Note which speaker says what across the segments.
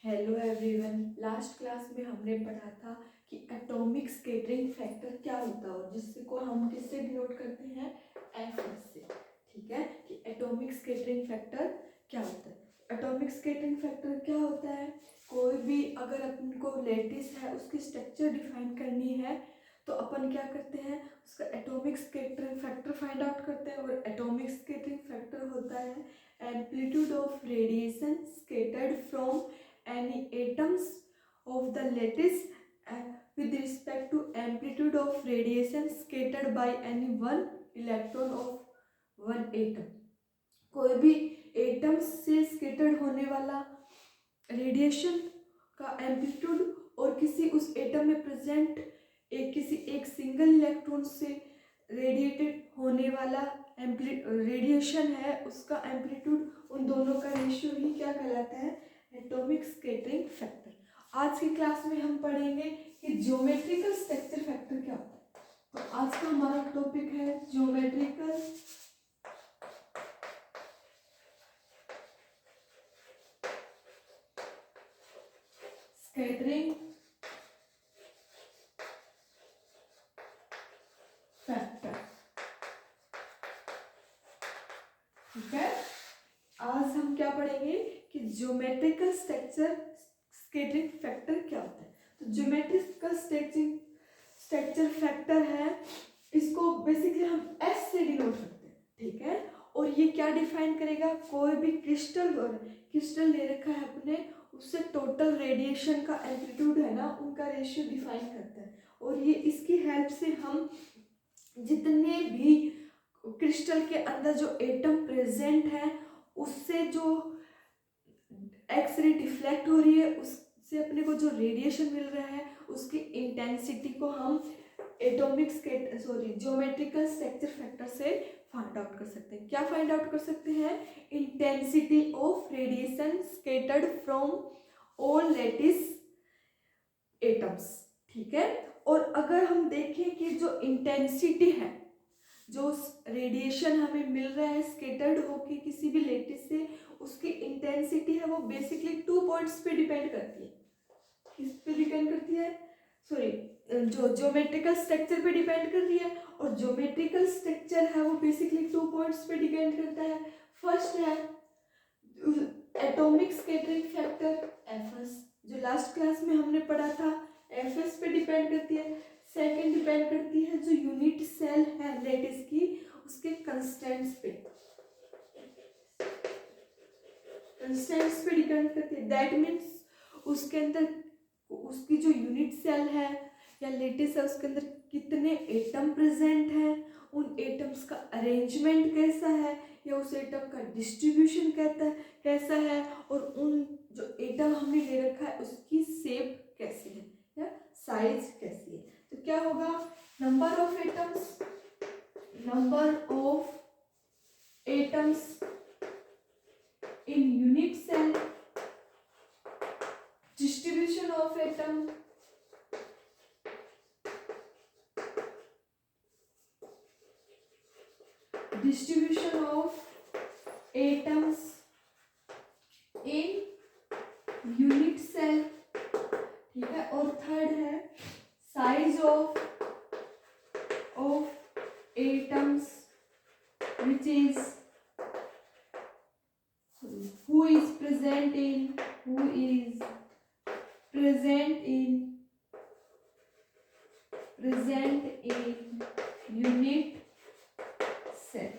Speaker 1: Hello everyone. Last class में हमने पढ़ा था कि एटॉमिक स्कैटरिंग फैक्टर क्या होता है और जिसको हम किससे डिनोट करते हैं, एफ से। ठीक है कि एटॉमिक स्कैटरिंग फैक्टर क्या होता है। एटॉमिक स्कैटरिंग फैक्टर क्या होता है, कोई भी अगर अपन को लेटिस है उसकी स्ट्रक्चर डिफाइन करनी है तो अपन क्या करते हैं, उसका atomic scattering factor find out करते हैं। और एटॉमिक स्कैटरिंग फैक्टर होता है amplitude of radiation scattered from any atoms of the lattice with respect to amplitude of radiation scattered by any one electron of one atom। कोई भी atoms से scattered होने वाला रेडिएशन का एम्पलीट्यूड और किसी उस एटम में प्रेजेंट किसी एक सिंगल इलेक्ट्रॉन से रेडिएटेड होने वाला रेडिएशन है, उसका एम्पलीट्यूड, उन दोनों का रेशियो ही क्या कहलाता है, एटॉमिक स्कैटरिंग फैक्टर। आज की क्लास में हम पढ़ेंगे कि ज्योमेट्रिकल स्ट्रक्चर फैक्टर क्या होता है। तो आज का हमारा टॉपिक है ज्योमेट्रिकल स्कैटरिंग फैक्टर। ठीक है, आज हम क्या पढ़ेंगे कि ज्योमेट्रिकल स्कैटरिंग फैक्टर क्या होता है। तो ज्योमेट्रिकल स्ट्रक्चर फैक्टर है, इसको बेसिकली हम एस से डिनोट करते हैं। ठीक है, और ये क्या डिफाइन करेगा, कोई भी क्रिस्टल ले रखा है अपने, उससे टोटल रेडिएशन का एम्पलीट्यूड है ना, उनका रेशियो डिफाइन करता है। और ये इसकी हेल्प से हम जितने भी क्रिस्टल के अंदर जो एटम प्रेजेंट है उससे जो एक्स रे डिफ्लेक्ट हो रही है, उससे अपने को जो रेडिएशन मिल रहा है उसकी इंटेंसिटी को हम ज्योमेट्रिकल स्ट्रक्चर फैक्टर से फाइंड आउट कर सकते हैं। क्या फाइंड आउट कर सकते हैं, intensity of radiation scattered from all lattice atoms. ठीक है, और अगर हम देखें कि जो इंटेंसिटी है, जो रेडिएशन हमें मिल रहा है स्कैटर्ड होके किसी भी लैटिस से, उसकी इंटेंसिटी है वो बेसिकली 2 पॉइंट्स पे डिपेंड करती है। किस पे डिपेंड करती है, जो ज्योमेट्रिकल स्ट्रक्चर पे डिपेंड कर रही है। और ज्योमेट्रिकल स्ट्रक्चर है वो बेसिकली 2 पॉइंट्स पे डिपेंड करता है। फर्स्ट है एटॉमिक स्कैटरिंग फैक्टर एफएस, जो लास्ट क्लास में हमने पढ़ा था, एफएस पे डिपेंड करती है। सेकंड डिपेंड करती है जो यूनिट सेल है लैटिस की, उसके कंस्टेंट्स पे डिपेंड करती है। दैट मीन्स उसके अंदर उसकी जो यूनिट सेल है या लैटिस है उसके अंदर कितने एटम प्रेजेंट हैं, उन एटम्स का अरेंजमेंट कैसा है, या उस एटम का डिस्ट्रीब्यूशन कैसा है, और उन जो एटम हमने ले रखा है उसकी शेप कैसी है या साइज कैसी है। तो क्या होगा, number of atoms in unit cell, distribution of atom, distribution of atoms in unit cell। ठीक है, और थर्ड है size of atoms which is who is present in unit cell.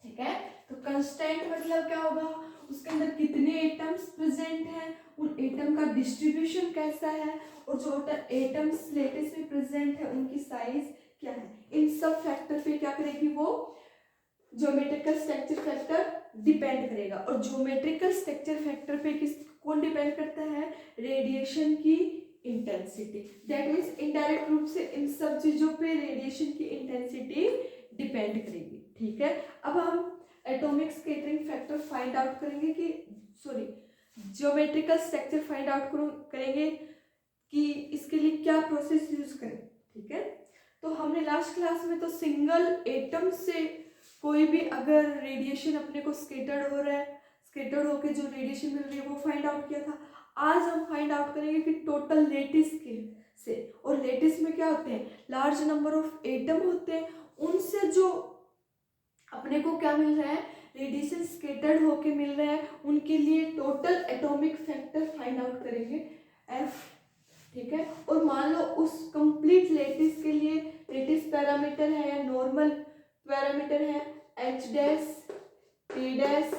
Speaker 1: ठीक है, तो कंस्टेंट मतलब क्या होगा, उसके अंदर कितने एटम्स प्रेजेंट हैं, उन एटम का डिस्ट्रीब्यूशन कैसा है, और जो एटम्स लैटिस में प्रेजेंट है उनकी साइज क्या है। इन सब फैक्टर पे क्या करेगी वो, ज्योमेट्रिकल स्ट्रक्चर फैक्टर डिपेंड करेगा। और ज्योमेट्रिकल स्ट्रक्चर फैक्टर पे कौन डिपेंड करता है, रेडिएशन की इंटेंसिटी। दैट मीन्स इनडायरेक्ट रूप से इन सब चीजों पे रेडिएशन की इंटेंसिटी डिपेंड करेगी। ठीक है, अब हम atomic scattering factor find out करेंगे कि ज्योमेट्रिकल स्ट्रक्चर फाइंड आउट करेंगे कि इसके लिए क्या प्रोसेस यूज करें। ठीक है, तो हमने लास्ट क्लास में तो सिंगल एटम से कोई भी अगर रेडिएशन अपने को स्कैटर्ड हो रहा है, स्केटर्ड होके जो रेडिएशन मिल रही है वो फाइंड आउट किया था। आज हम फाइंड आउट करेंगे कि टोटल लेटिस के से, और लेटिस में क्या होते हैं, लार्ज नंबर ऑफ एटम होते हैं, उनसे जो अपने को क्या मिल रहा है, रेडिएशन स्केटर्ड होके मिल रहा है, उनके लिए total atomic factor find out करेंगे एफ। ठीक है, और मान लो उस कंप्लीट लेटिस के लिए लेटिस पैरामीटर है या नॉर्मल पैरामीटर है एच डैश, टी डैश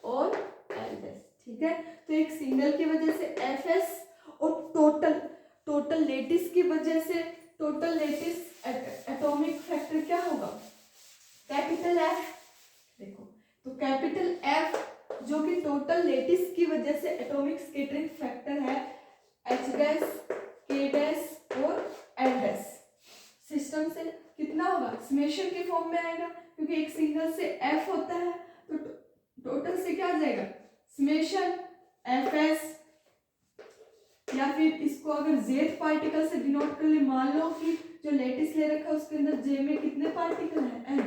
Speaker 1: और एल डैश। ठीक है, तो एक सिंगल की वजह से एफ एस और टोटल लेटिस की वजह से टोटल लेटिस एटॉमिक फैक्टर क्या होगा, कैपिटल एफ। देखो, तो कैपिटल एफ जो कि टोटल लेटिस की वजह से एटॉमिक स्कैटरिंग फैक्टर है एच डैश, के डैश और एल डैश। सिस्टम से कितना होगा, समेशन के फॉर्म में आएगा, क्योंकि एक सिंगल से एफ होता है, तो टोटल से क्या आ जाएगा, समेशन एफ एस, या फिर इसको अगर जेड पार्टिकल से डिनोट कर ले, मान लो कि जो लेटिस ले रखा है उसके अंदर जे में कितने पार्टिकल है, एन,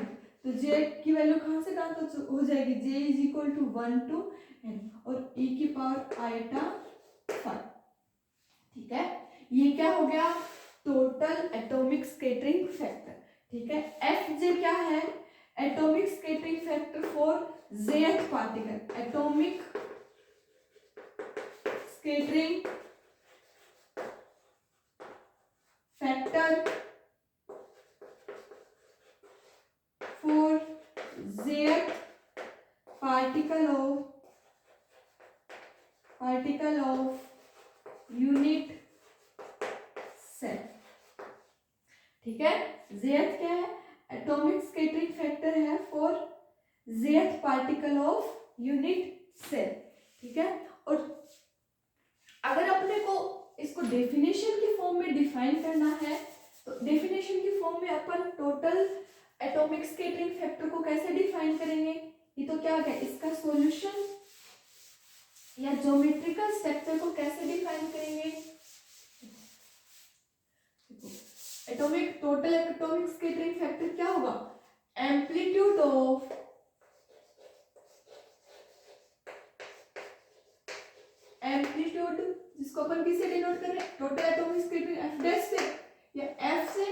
Speaker 1: तो जे की वैल्यू कहाँ से कहाँ तक हो जाएगी, J is equal to 1 to n और e की पावर आइटा 5। ठीक है, ये क्या हो गया, टोटल एटॉमिक स्कैटरिंग फैक्टर। ठीक है, एफ जे क्या है, एटॉमिक स्कैटरिंग फैक्टर फॉर जेथ particle, atomic scattering factor for zth particle of unit cell। ठीक है, zth क्या है, एटॉमिक स्कैटरिंग फैक्टर है for zth particle of unit cell. ठीक है, और अगर अपने को इसको डेफिनेशन के फॉर्म में डिफाइन करना है, तो डेफिनेशन के फॉर्म में अपन टोटल एटॉमिक स्कैटरिंग फैक्टर को कैसे डिफाइन करेंगे, ये तो क्या है, इसका सॉल्यूशन या ज्योमेट्रिकल स्ट्रक्चर को कैसे डिफाइन करेंगे, टोटल एटॉमिक स्कैटरिंग फैक्टर क्या होगा, एम्पलीट्यूड ऑफ जिसको अपन किससे डिनोट कर रहे हैं, total atomic scattering F dash से, या एफ से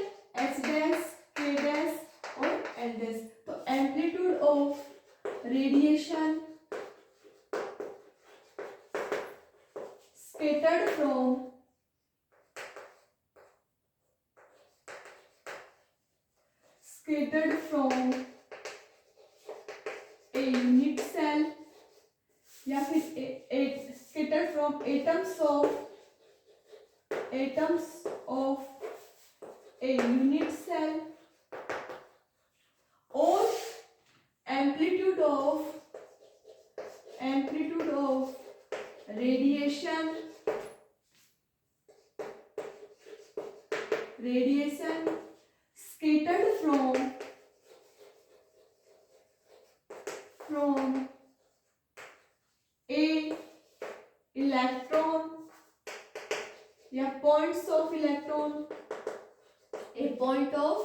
Speaker 1: एच डैश, के डैश और एल डैश। तो amplitude of radiation scattered from a unit cell, या फिर scattered from atoms of a unit cell, or amplitude of radiation scattered from a electron या points of electron, a point of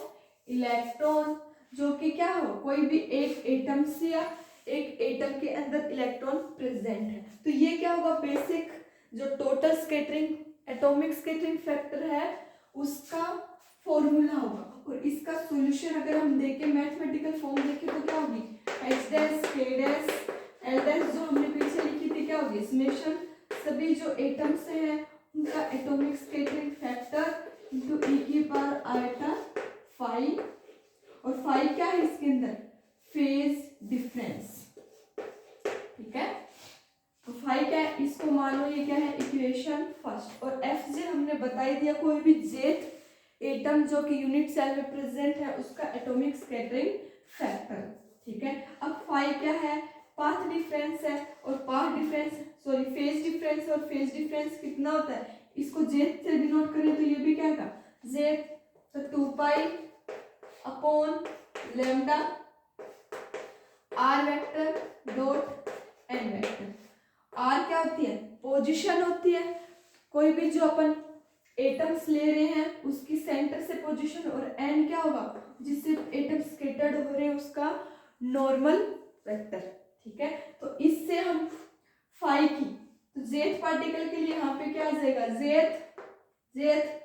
Speaker 1: electron जो कि क्या हो, कोई भी एक एटम से या एक एटम के अंदर इलेक्ट्रॉन प्रेजेंट है। तो ये क्या होगा, बेसिक जो total scattering atomic scattering factor है उसका फॉर्मूला होगा, और इसका सॉल्यूशन अगर हम देखें मैथमेटिकल फॉर्म देखें तो क्या होगी, एच डैश, के डैश, एल डैश जो हमने पीछे लिखी थी क्या होगी, समेशन सभी जो एटम्स हैं उनका atomic scattering factor into e की पावर आइटा 5, और 5 क्या है इसके अंदर, फेज डिफरेंस। ठीक है, तो 5 क्या है, इसको मान लो ये क्या है, इक्वेशन फर्स्ट। और एफ जे हमने बताई दिया, कोई भी जेथ एटम जो कि यूनिट सेल में प्रेजेंट है उसका एटॉमिक स्कैटरिंग फैक्टर। ठीक है, अब 5 क्या है, पाथ डिफरेंस है, और path difference sorry phase difference, और फेज डिफरेंस कितना होता है, इसको जेथ से डिनोट करें तो ये भी क्या होगा, जेथ, तो 2 pi upon lambda R vector dot N vector. R क्या होती है, पोजीशन होती है, कोई भी जो अपन एटम्स ले रहे हैं उसकी सेंटर से पोजीशन, और एन क्या होगा, जिससे एटम स्कैटर्ड हो रहे हैं उसका नॉर्मल वेक्टर। ठीक है। तो इससे हम फाई की, तो जेथ पार्टिकल के लिए यहाँ पे क्या आ जाएगा, जेथ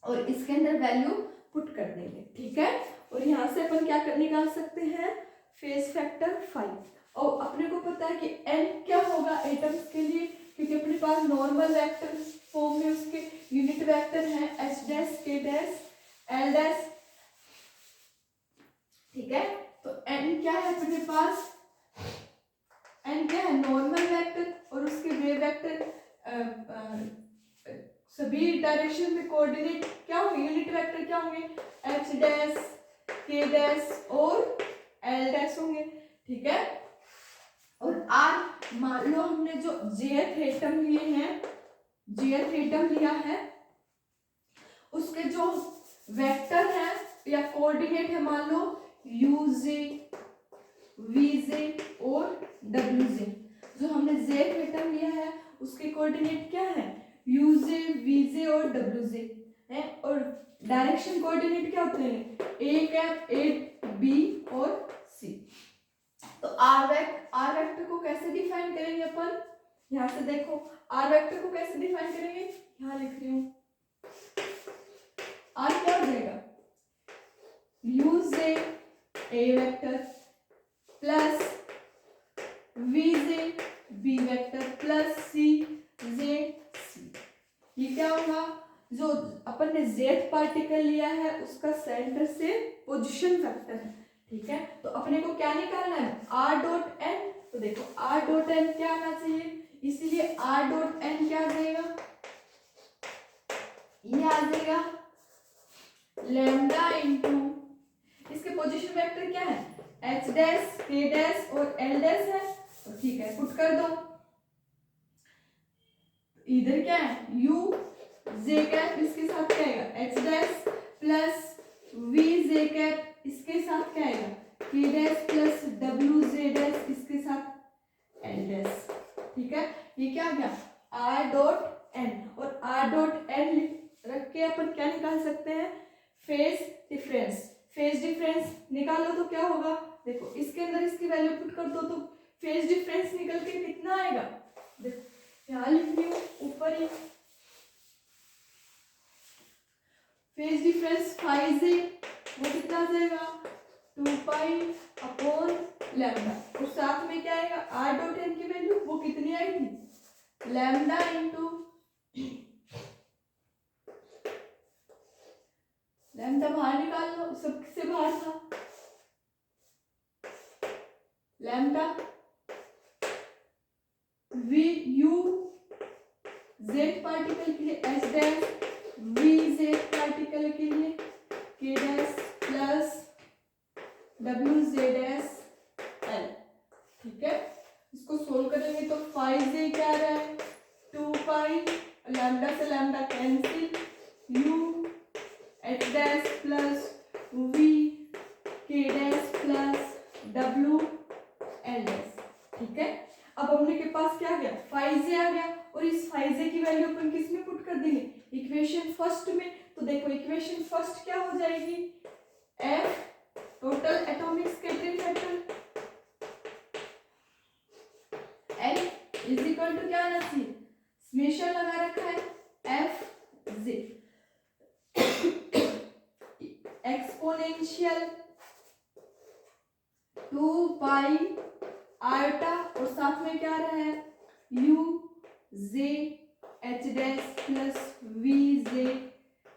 Speaker 1: और इसके अंदर वैल्यू पुट कर देंगे, ठीक है। और यहाँ से अपन क्या निकाल सकते हैं, फेज फैक्टर 5। और अपने को पता है कि n क्या होगा एटम्स के लिए, क्योंकि अपने पास नॉर्मल वेक्टर फॉर्म में उसके यूनिट वेक्टर हैं h dash k dash l dash, ठीक है। तो n क्या है अपने पास, n क्या है नॉर्मल वेक्टर, और उसके वेव वेक्टर सभी डायरेक्शन में कोऑर्डिनेट क्या होंगे, यूनिट वेक्टर क्या होंगे, h डैश k डैश और l डैश होंगे, ठीक है। और r मान लो हमने जो jth एटम लिए हैं, jth एटम लिया है, उसके जो वेक्टर है या कोऑर्डिनेट है, मान लो uj vj और wj। जो हमने jth एटम लिया है उसके कोऑर्डिनेट क्या है, uj vj और wj है। और डायरेक्शन कोऑर्डिनेट क्या होते हैं, a कैप a b और c। तो r वेक्टर को कैसे डिफाइन करेंगे अपन, यहां से देखो r वेक्टर को कैसे डिफाइन करेंगे, यहां लिख रही हूं, r क्या हो जाएगा, uj a vector plus vj b vector plus cj c। ये क्या होगा, जो अपन ने जेड पार्टिकल लिया है उसका सेंटर से पोजीशन वेक्टर है, ठीक है। तो अपने को क्या निकालना है, r डॉट n। तो देखो r डॉट n क्या आना चाहिए, इसीलिए r डॉट n क्या आ जाएगा, ये आ जाएगा लैम्डा इंटू, इसके पोजीशन वेक्टर क्या है, h डैश k डैश और l डैश है, तो ठीक है पुट कर दो। इधर क्या है, u j कैप, इसके साथ क्या आएगा, h dash plus v j cap, इसके साथ क्या आएगा, k dash plus w j dash, इसके साथ l डैश, ठीक है। ये क्या आ गया, r डॉट n, और r डॉट n रख के अपन क्या निकाल सकते हैं, फेज डिफरेंस। फेज डिफरेंस निकालो तो क्या होगा, देखो इसके अंदर इसकी वैल्यू पुट कर दो तो फेज डिफरेंस निकल के कितना आएगा, देखो यहाँ लिख रही हूँ ऊपर ही, फेज डिफरेंस फाई जे, वो कितना आ जाएगा 2 पाई अपॉन लैम्डा, और साथ में क्या आएगा, r डॉट n की वैल्यू वो कितनी आई थी, लैम्डा इंटू लैम्डा बाहर निकाल लो, सबसे बाहर था lambda v u z particle के लिए h dash v z particle के लिए k dash plus w z dash l, ठीक है। इसको सोल्व करेंगे तो फाई जे क्या आ रहा है, 2 पाई, लैम्डा से lambda cancel, u h dash plus v k dash plus w l dash, ठीक है। अब हमने के पास क्या आ गया, फाई जे आ गया, और इस फाई जे की वैल्यू अपन किस में पुट कर देंगे, इक्वेशन फर्स्ट में। तो देखो इक्वेशन फर्स्ट क्या हो जाएगी, f total atomic scattering factor n is equal to क्या आना चाहिए, समेशन लगा रखा है f जे एक्सपोनेंशियल 2 पाई आर्टा, और साथ में क्या आ रहा है, u जे h डैश प्लस v जे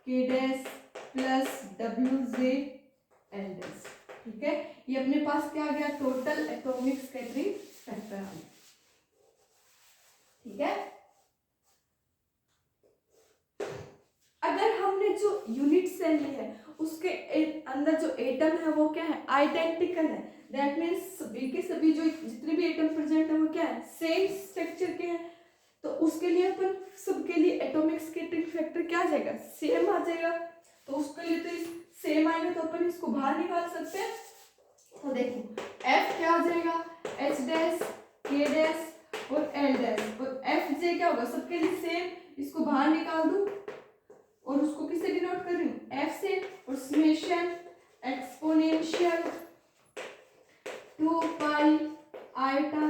Speaker 1: k डैश प्लस w जे l डैश, ठीक है। ये अपने पास क्या आ गया, टोटल एटॉमिक स्कैटरिंग फैक्टर आ गया, ठीक है। अगर हमने जो यूनिट सेल ली है उसके अंदर जो एटम है वो क्या है, आइडेंटिकल है, दैट मीन्स सभी के सभी जो जितने भी एटम प्रेजेंट है वो क्या है, सेम स्ट्रक्चर के हैं, तो उसके लिए अपन सबके लिए एटॉमिक स्कैटरिंग फैक्टर क्या आ जाएगा, सेम आ जाएगा। तो उसके लिए तो सेम आएगा तो अपन इसको बाहर निकाल सकते हैं। तो देखो F क्या आ जाएगा, H डैश K डैश और L डैश, और F J क्या होगा, सबके लिए सेम, इसको बाहर निकाल दूं और उसको किससे डिनोट कर रही हूँ, F से, और summation exponential 2 pi iota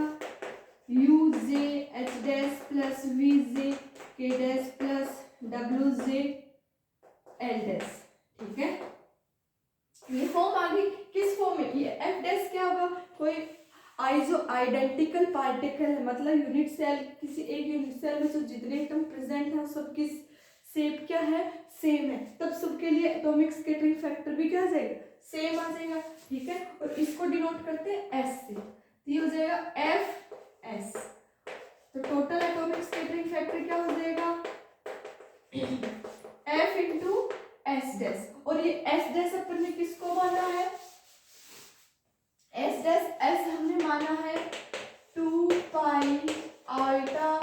Speaker 1: U J H dash plus V J K dash plus W J L dash. ठीक है, ये फॉर्म आ गई। किस फॉर्म में? ये एफ डैश क्या होगा? कोई जो आइडेंटिकल पार्टिकल है, मतलब यूनिट सेल, किसी एक यूनिट सेल में जो जितने एटम प्रेजेंट है सबकी शेप क्या है? सेम है, तब सबके लिए एटॉमिक स्कैटरिंग फैक्टर भी क्या आ जाएगा? सेम आ जाएगा। ठीक है, और इसको डिनोट करते हैं एस से, तो ये हो जाएगा एफ एस। तो टोटल एटॉमिक स्कैटरिंग फैक्टर क्या हो जाएगा? F into S dash. और ये एस डैश अपन ने किसको माना है? एस डैश एस हमने माना है 2 pi iota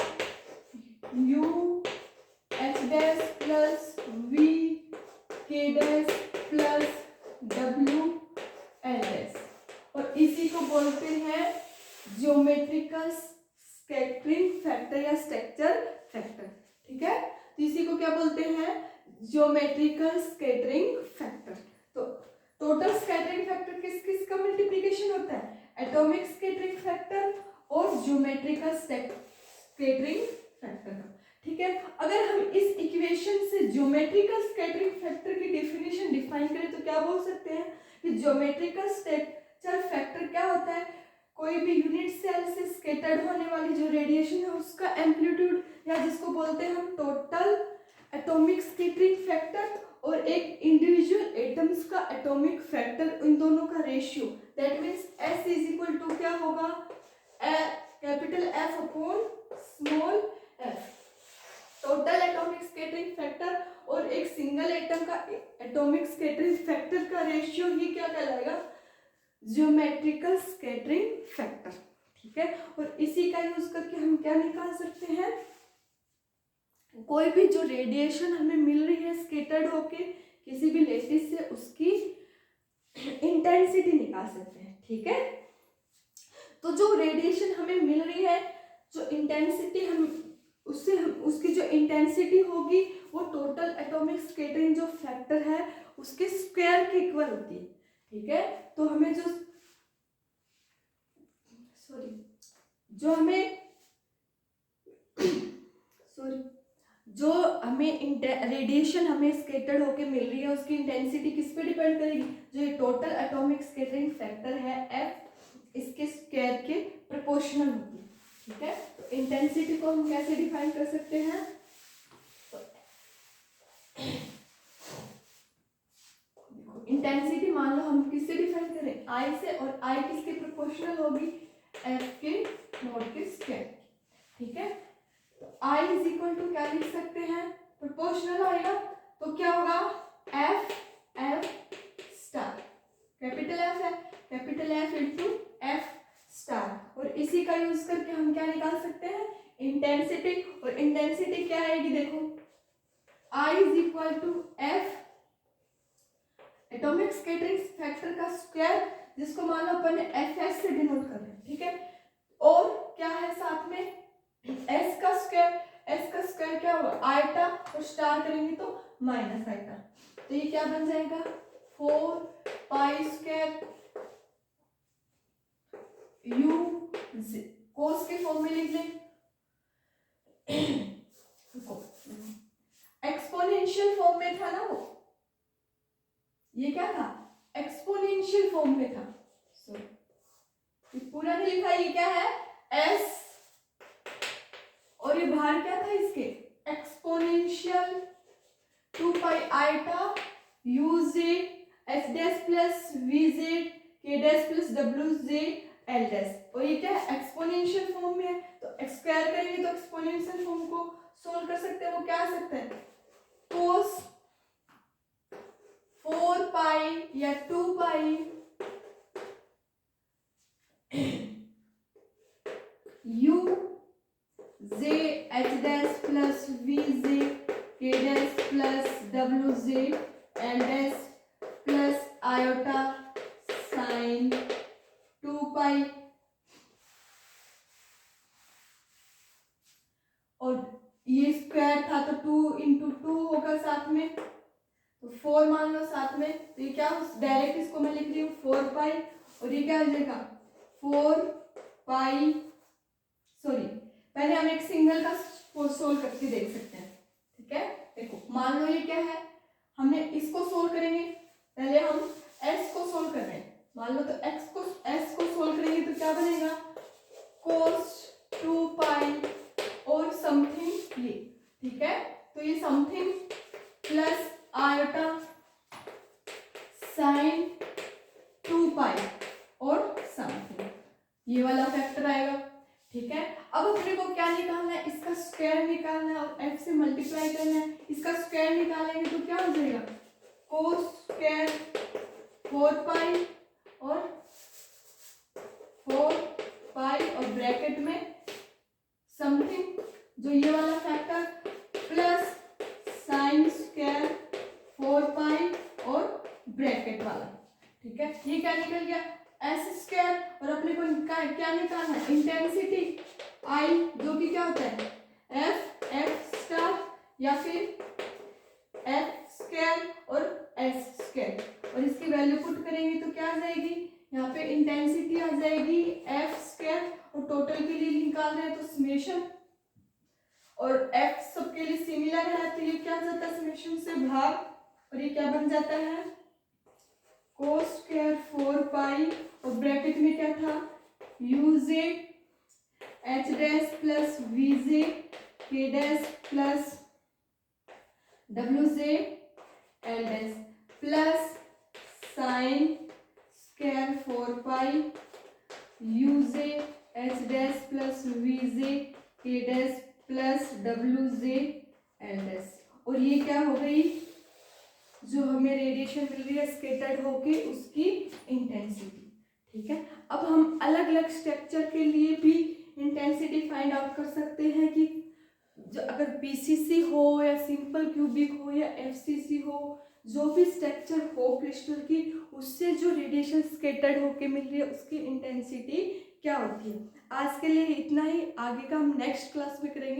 Speaker 1: U H dash plus V K dash plus W L dash. और इसी को बोलते हैं ज्योमेट्रिकल स्कैटरिंग फैक्टर या स्ट्रक्चर फैक्टर। ठीक है, तो इसी को क्या बोलते हैं? Geometrical scattering factor. तो टोटल स्कैटरिंग फैक्टर किस किस का मल्टीप्लिकेशन होता है? एटॉमिक स्कैटरिंग फैक्टर और ज्योमेट्रिकल स्कैटरिंग फैक्टर का। ठीक है, अगर हम इस इक्वेशन से ज्योमेट्रिकल स्कैटरिंग फैक्टर की डेफिनेशन डिफाइन करें तो क्या बोल सकते हैं कि ज्योमेट्रिकल स्ट्रक्चर फैक्टर क्या होता है? कोई भी यूनिट सेल से स्कैटर्ड होने वाली जो रेडिएशन है उसका एम्पलीट्यूड, या जिसको बोलते हैं हम टोटल एटॉमिक स्कैटरिंग फैक्टर, और एक इंडिविजुअल एटम्स का एटॉमिक फैक्टर, इन दोनों का ratio. That means S is equal to क्या होगा? Capital F upon small f। Total atomic scattering factor और एक सिंगल एटम का एटॉमिक स्कैटरिंग फैक्टर का रेशियो ही क्या कहलाएगा? Geometrical scattering factor. ठीक है, और इसी का यूज करके हम क्या निकाल सकते हैं? कोई भी जो रेडिएशन हमें मिल रही है स्कैटर्ड होके किसी भी लेटिस से, उसकी इंटेंसिटी निकाल सकते हैं। ठीक है, तो जो रेडिएशन हमें मिल रही है, जो इंटेंसिटी हम उसकी जो इंटेंसिटी होगी वो टोटल एटॉमिक स्कैटरिंग जो फैक्टर है उसके स्क्वायर के इक्वल होती है। ठीक है, तो हमें जो हमें रेडिएशन हमें स्कैटर्ड होके मिल रही है उसकी इंटेंसिटी किस पे डिपेंड करेगी? जो ये टोटल एटॉमिक स्कैटरिंग फैक्टर है F, इसके स्क्वायर के प्रोपोर्शनल होगी। ठीक है, तो इंटेंसिटी को हम कैसे डिफाइन कर सकते हैं? देखो, इंटेंसिटी मान लो हम किससे डिफाइन करें? I से, और I किसके प्रोपोर्शनल होगी? F के नॉट के स्क्वायर। ठीक है, I इज इक्वल टू क्या लिख सकते हैं? प्रोपोर्शनल आएगा तो क्या होगा? F F star, capital F है, capital F into F star. और इसी का यूज करके हम क्या निकाल सकते हैं? इंटेंसिटी। और इंटेंसिटी क्या आएगी? देखो, I is equal to F atomic scattering factor का स्क्वायर, जिसको मान लो अपन ने Fs से डिनोट कर रहे हैं। ठीक है, और क्या है साथ में? S का स्क्वायर क्या होगा? आयटा, और स्टार करेंगे तो माइनस आयटा। तो ये क्या बन जाएगा? 4 पाई स्क्वायर u कोस के फॉर्म में लिख लें। एक्सपोनेंशियल फॉर्म में था ना वो, ये क्या था? एक्सपोनेंशियल फॉर्म में था। पूरा नहीं लिखा, ये क्या है? S, और ये बाहर क्या था इसके? Exponential 2 pi iota U J H dash plus V J K dash plus W J L dash. और ये क्या है? एक्सपोनेंशियल फॉर्म में है, तो स्क्वायर करेंगे तो एक्सपोनेंशियल फॉर्म को सोल्व कर सकते हैं। वो क्या आ सकता है? कोस 4 पाई या 2 pi U J H dash plus V J K dash plus W J L dash plus iota sine 2 pi, और ये स्क्वायर था तो 2 इंटू 2 होगा साथ में, तो 4 मान लो साथ में। तो ये क्या, डायरेक्ट इसको मैं लिख रही हूँ 4 पाई, और ये क्या हो जाएगा? 4 पाई, सॉरी पहले हम एक सिंगल का सोल्व करके देख सकते हैं, ठीक है। देखो मान लो ये क्या है, हमने इसको सोल्व करेंगे, पहले हम s को सोल्व कर रहे हैं, मान लो तो s को सोल्व करेंगे तो क्या बनेगा, cos 2 पाई और समथिंग ये, ठीक है। तो ये something plus iota sine 2 pi और समथिंग, ये वाला फैक्टर आएगा, ठीक है। अब अपने को क्या निकालना है, इसका स्क्वायर निकालना है और f से मल्टीप्लाई करना है। इसका स्क्वायर निकालेंगे तो क्या हो जाएगा, कोस स्क्वायर 4 पाई और 4 पाई और ब्रैकेट में समथिंग जो ये वाला फैक्टर प्लस साइन स्क्वायर 4 पाई और ब्रैकेट वाला, ठीक है। ये क्या निकल गया, एस स्क्वायर, और अपने को क्या निकालना है, इंटेंसिटी आई, जो कि क्या होता है एफ स्टार या फिर एफ स्क्वायर और एस स्क्वायर, और इसकी वैल्यू पुट करेंगे तो क्या आ जाएगी, यहाँ पे इंटेंसिटी आ जाएगी एफ स्क्वायर, और टोटल के लिए निकाल रहे हैं तो समेशन, और एफ सबके लिए सिमिलर है तो ये क्या जाता है समेशन से भाग, और ये क्या बन जाता है कोस स्क्वायर 4 पाई और ब्रैकेट में क्या था यूजे एच डैश प्लस वीजे के dash plus W J L dash plus sine square 4 पाई यूजे एच डैश प्लस वीजे के dash plus W J L dash, और ये क्या हो गई जो हमें रेडिएशन मिल रही है स्कैटर्ड होके उसकी इंटेंसिटी, ठीक है। अब हम अलग अलग स्ट्रक्चर के लिए भी इंटेंसिटी फाइंड आउट कर सकते हैं कि जो अगर पीसीसी हो या सिंपल क्यूबिक हो या एफसीसी हो, जो भी स्ट्रक्चर हो क्रिस्टल की, उससे जो रेडिएशन स्कैटर्ड होके मिल रही है उसकी इंटेंसिटी क्या होती है। आज के लिए इतना ही, आगे का हम नेक्स्ट क्लास में करेंगे।